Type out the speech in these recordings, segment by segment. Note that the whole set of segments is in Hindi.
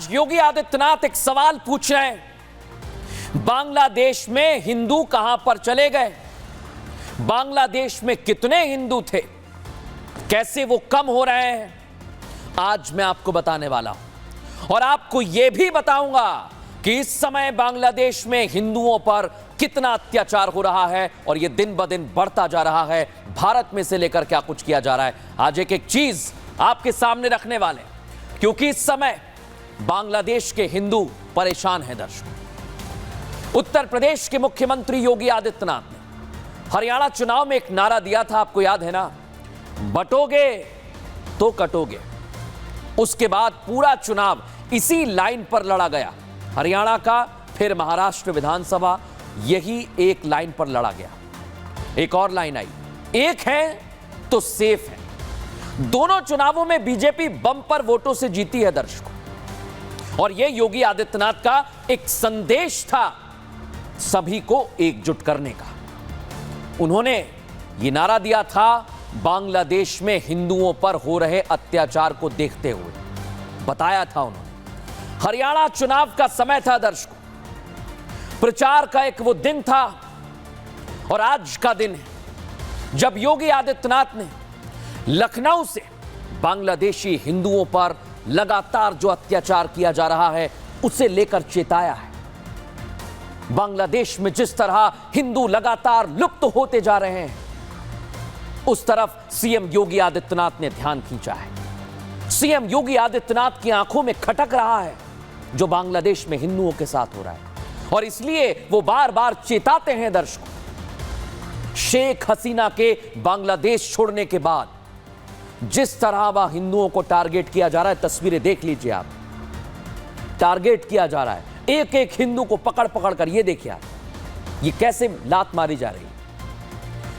आज योगी आदित्यनाथ एक सवाल पूछ रहे हैं, बांग्लादेश में हिंदू कहां पर चले गए? बांग्लादेश में कितने हिंदू थे? कैसे वो कम हो रहे हैं? आज मैं आपको बताने वाला हूं और आपको यह भी बताऊंगा कि इस समय बांग्लादेश में हिंदुओं पर कितना अत्याचार हो रहा है और यह दिन ब दिन बढ़ता जा रहा है। भारत में से लेकर क्या कुछ किया जा रहा है, आज एक एक चीज आपके सामने रखने वाले, क्योंकि इस समय बांग्लादेश के हिंदू परेशान हैं। दर्शकों, उत्तर प्रदेश के मुख्यमंत्री योगी आदित्यनाथ ने हरियाणा चुनाव में एक नारा दिया था, आपको याद है ना, बटोगे तो कटोगे। उसके बाद पूरा चुनाव इसी लाइन पर लड़ा गया। हरियाणा का, फिर महाराष्ट्र विधानसभा, यही एक लाइन पर लड़ा गया। एक और लाइन आई, एक है तो सेफ है। दोनों चुनावों में बीजेपी बम्पर वोटों से जीती है। दर्शकों, और यह योगी आदित्यनाथ का एक संदेश था सभी को एकजुट करने का। उन्होंने यह नारा दिया था बांग्लादेश में हिंदुओं पर हो रहे अत्याचार को देखते हुए, बताया था उन्होंने। हरियाणा चुनाव का समय था दर्शकों, प्रचार का एक वो दिन था और आज का दिन है जब योगी आदित्यनाथ ने लखनऊ से बांग्लादेशी हिंदुओं पर लगातार जो अत्याचार किया जा रहा है उसे लेकर चेताया है। बांग्लादेश में जिस तरह हिंदू लगातार लुप्त होते जा रहे हैं, उस तरफ सीएम योगी आदित्यनाथ ने ध्यान खींचा है। सीएम योगी आदित्यनाथ की आंखों में खटक रहा है जो बांग्लादेश में हिंदुओं के साथ हो रहा है, और इसलिए वो बार बार चेताते हैं। दर्शकों, शेख हसीना के बांग्लादेश छोड़ने के बाद जिस तरह वह हिंदुओं को टारगेट किया जा रहा है, तस्वीरें देख लीजिए आप। टारगेट किया जा रहा है, एक एक हिंदू को पकड़ पकड़ कर, ये देखिए आप, ये कैसे लात मारी जा रही है।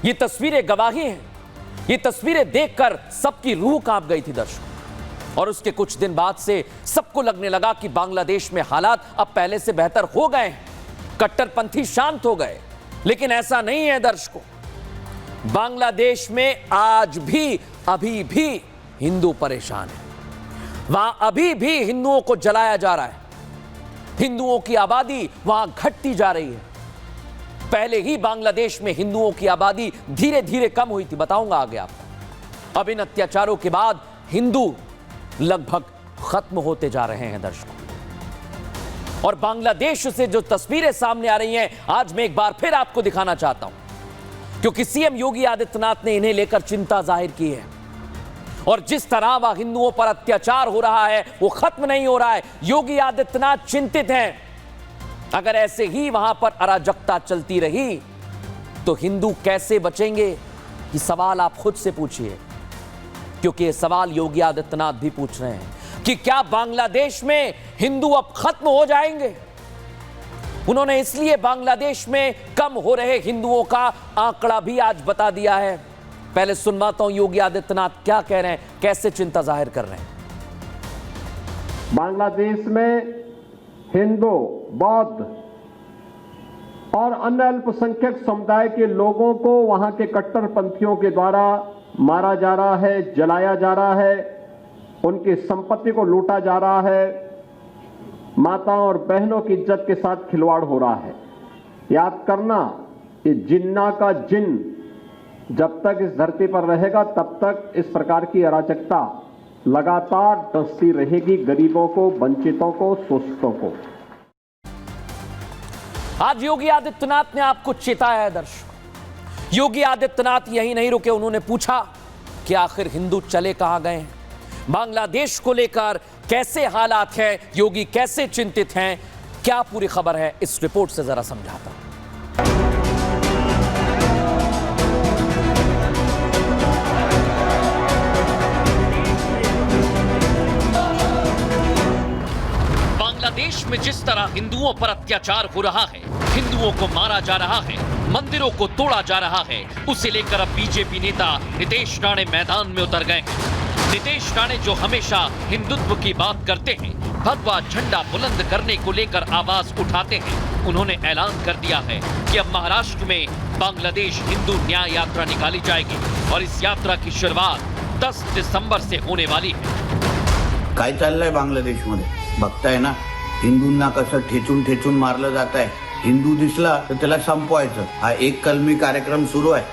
ये तस्वीरें गवाही हैं। ये तस्वीरें देखकर सबकी रूह कांप गई थी दर्शकों, और उसके कुछ दिन बाद से सबको लगने लगा कि बांग्लादेश में हालात अब पहले से बेहतर हो गए हैं, कट्टरपंथी शांत हो गए। लेकिन ऐसा नहीं है दर्शकों, बांग्लादेश में आज भी अभी भी हिंदू परेशान है। वहां अभी भी हिंदुओं को जलाया जा रहा है। हिंदुओं की आबादी वहां घटती जा रही है। पहले ही बांग्लादेश में हिंदुओं की आबादी धीरे धीरे कम हुई थी, बताऊंगा आगे आपको। अब इन अत्याचारों के बाद हिंदू लगभग खत्म होते जा रहे हैं दर्शकों। और बांग्लादेश से जो तस्वीरें सामने आ रही हैं, आज मैं एक बार फिर आपको दिखाना चाहता हूं, क्योंकि सीएम योगी आदित्यनाथ ने इन्हें लेकर चिंता जाहिर की है। और जिस तरह वह हिंदुओं पर अत्याचार हो रहा है वो खत्म नहीं हो रहा है। योगी आदित्यनाथ चिंतित हैं, अगर ऐसे ही वहां पर अराजकता चलती रही तो हिंदू कैसे बचेंगे? ये सवाल आप खुद से पूछिए, क्योंकि ये सवाल योगी आदित्यनाथ भी पूछ रहे हैं कि क्या बांग्लादेश में हिंदू अब खत्म हो जाएंगे? उन्होंने इसलिए बांग्लादेश में कम हो रहे हिंदुओं का आंकड़ा भी आज बता दिया है। पहले सुनवाता हूं योगी आदित्यनाथ क्या कह रहे हैं, कैसे चिंता जाहिर कर रहे हैं। बांग्लादेश में हिंदू, बौद्ध और अन्य अल्पसंख्यक समुदाय के लोगों को वहां के कट्टरपंथियों के द्वारा मारा जा रहा है, जलाया जा रहा है, उनकी संपत्ति को लूटा जा रहा है, माताओं और बहनों की इज्जत के साथ खिलवाड़ हो रहा है। याद करना, ये जिन्ना का जिन जब तक इस धरती पर रहेगा तब तक इस प्रकार की अराजकता लगातार डसती रहेगी, गरीबों को, वंचितों को, शोषितों को। आज योगी आदित्यनाथ ने आपको चेताया है दर्शक। योगी आदित्यनाथ यही नहीं रुके, उन्होंने पूछा कि आखिर हिंदू चले कहां गए हैं, बांग्लादेश को लेकर कैसे हालात हैं, योगी कैसे चिंतित हैं, क्या पूरी खबर है, इस रिपोर्ट से जरा समझाता हूं। बांग्लादेश में जिस तरह हिंदुओं पर अत्याचार हो रहा है, हिंदुओं को मारा जा रहा है, मंदिरों को तोड़ा जा रहा है, उसे लेकर अब बीजेपी नेता नितेश राणे मैदान में उतर गए हैं। नितेश राणे जो हमेशा हिंदुत्व की बात करते हैं, भगवा झंडा बुलंद करने को लेकर आवाज उठाते हैं, उन्होंने ऐलान कर दिया है कि अब महाराष्ट्र में बांग्लादेश हिंदू न्याय यात्रा निकाली जाएगी और इस यात्रा की शुरुआत 10 दिसंबर से होने वाली है। काय चाललंय बांग्लादेशमध्ये? बघताय ना, हिंदूंना कसं ठेचून ठेचून मारलं जात आहे. हिंदू दिसला तर त्याला संपवायचं. हा एक कलमी कार्यक्रम सुरू आहे.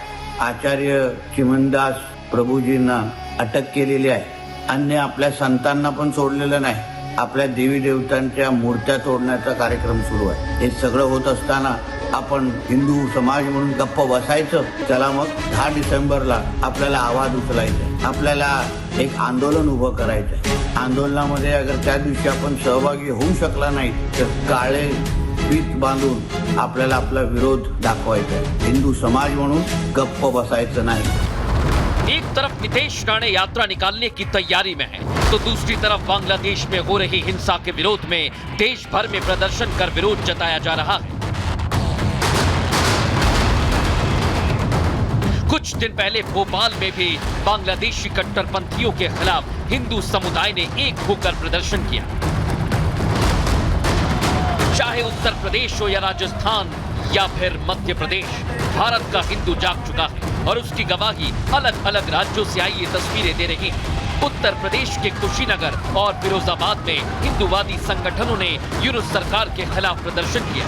आचार्य चिमनदास प्रभूजींना अटक केलेली आहे. अन्य आपल्या संतांना पण सोडलेलं नाही. आपल्या देवी देवतांच्या मूर्त्या तोडण्याचा कार्यक्रम सुरू आहे. हे सगळं होत असताना आपण हिंदू समाज म्हणून गप्प बसायचं? चला मग 10 डिसेंबरला आपल्याला आवाज उचलायचा, आपल्याला एक आंदोलन उभं करायचं. आंदोलनामध्ये अगर त्या दिवशी आपण सहभागी होऊ शकला नाही तर काळे फीत बांधून आपल्याला आपला विरोध दाखवायचा. हिंदू समाज म्हणून गप्प बसायचं नाही. एक तरफ नीतीश राणे यात्रा निकालने की तैयारी में है तो दूसरी तरफ बांग्लादेश में हो रही हिंसा के विरोध में देश भर में प्रदर्शन कर विरोध जताया जा रहा है. कुछ दिन पहले भोपाल में भी बांग्लादेशी कट्टरपंथियों के खिलाफ हिंदू समुदाय ने एक होकर प्रदर्शन किया. चाहे उत्तर प्रदेश हो या राजस्थान या फिर मध्य प्रदेश, भारत का हिंदू जाग चुका है और उसकी गवाही अलग अलग राज्यों से आई ये तस्वीरें दे रही हैं. उत्तर प्रदेश के कुशीनगर और फिरोजाबाद में हिंदूवादी संगठनों ने यूनुस सरकार के खिलाफ प्रदर्शन किया.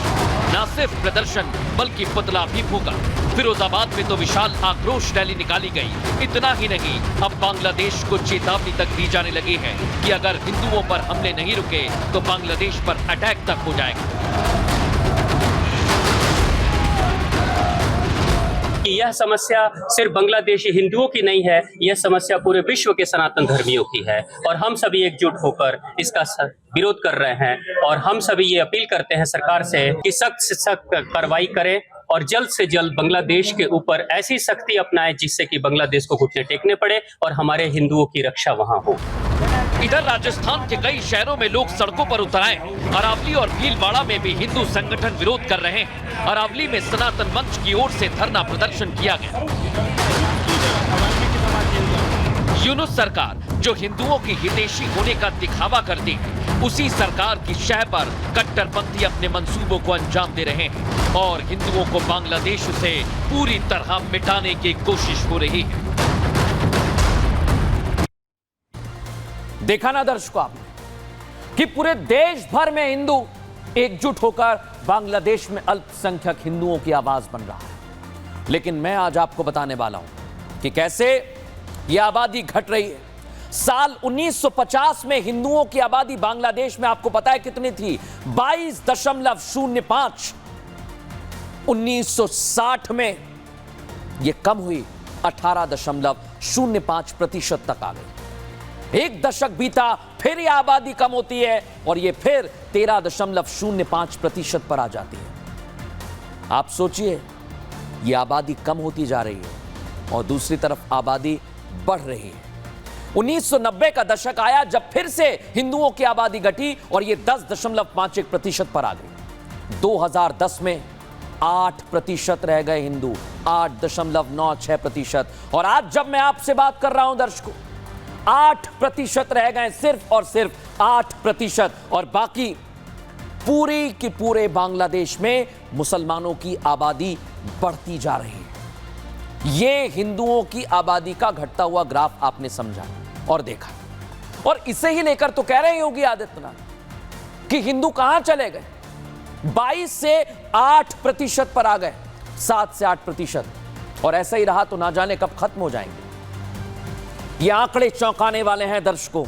न सिर्फ प्रदर्शन बल्कि पुतला भी फूंका. फिरोजाबाद में तो विशाल आक्रोश रैली निकाली गई. इतना ही नहीं, अब बांग्लादेश को चेतावनी तक दी जाने लगी है कि अगर हिंदुओं पर हमले नहीं रुके तो बांग्लादेश पर अटैक तक हो जाएगा. कि यह समस्या सिर्फ बांग्लादेशी हिंदुओं की नहीं है, यह समस्या पूरे विश्व के सनातन धर्मियों की है और हम सभी एकजुट होकर इसका विरोध कर रहे हैं. और हम सभी ये अपील करते हैं सरकार से कि सख्त से सख्त कार्रवाई करें और जल्द से जल्द बांग्लादेश के ऊपर ऐसी सख्ती अपनाए जिससे कि बांग्लादेश को घुटने टेकने पड़े और हमारे हिंदुओं की रक्षा वहां हो. इधर राजस्थान के कई शहरों में लोग सड़कों पर उतर आए. अरावली और भीलवाड़ा में भी हिंदू संगठन विरोध कर रहे हैं. अरावली में सनातन मंच की ओर से धरना प्रदर्शन किया गया. यूनुस सरकार जो हिंदुओं की हितैषी होने का दिखावा करती है, उसी सरकार की शह पर कट्टरपंथी अपने मंसूबों को अंजाम दे रहे हैं और हिंदुओं को बांग्लादेश से पूरी तरह मिटाने की कोशिश हो रही है. देखा ना दर्शकों आपने कि पूरे देश भर में हिंदू एकजुट होकर बांग्लादेश में अल्पसंख्यक हिंदुओं की आवाज बन रहा है. लेकिन मैं आज आपको बताने वाला हूं कि कैसे यह आबादी घट रही है. साल 1950 में हिंदुओं की आबादी बांग्लादेश में आपको पता है कितनी थी? 22.05. 1960 में यह कम हुई 18.05% तक आ गई. एक दशक बीता, फिर यह आबादी कम होती है और यह फिर 13.05% पर आ जाती है. आप सोचिए, यह आबादी कम होती जा रही है और दूसरी तरफ आबादी बढ़ रही है. 1990 का दशक आया जब फिर से हिंदुओं की आबादी घटी और यह 10.51% पर आ गई. 2010 में 8% रह गए हिंदू, 8.96%. और आज जब मैं आपसे बात कर रहा हूं दर्शकों, 8% रह गए, सिर्फ और सिर्फ 8%. और बाकी पूरी की पूरे बांग्लादेश में मुसलमानों की आबादी बढ़ती जा रही है. यह हिंदुओं की आबादी का घटता हुआ ग्राफ आपने समझा और देखा. और इसे ही लेकर तो कह रहे हैं योगी आदित्यनाथ कि हिंदू कहां चले गए. 22 से 8% पर आ गए, 7 से 8%. और ऐसा ही रहा तो ना जाने कब खत्म हो जाएंगे. ये आंकड़े चौंकाने वाले हैं दर्शकों.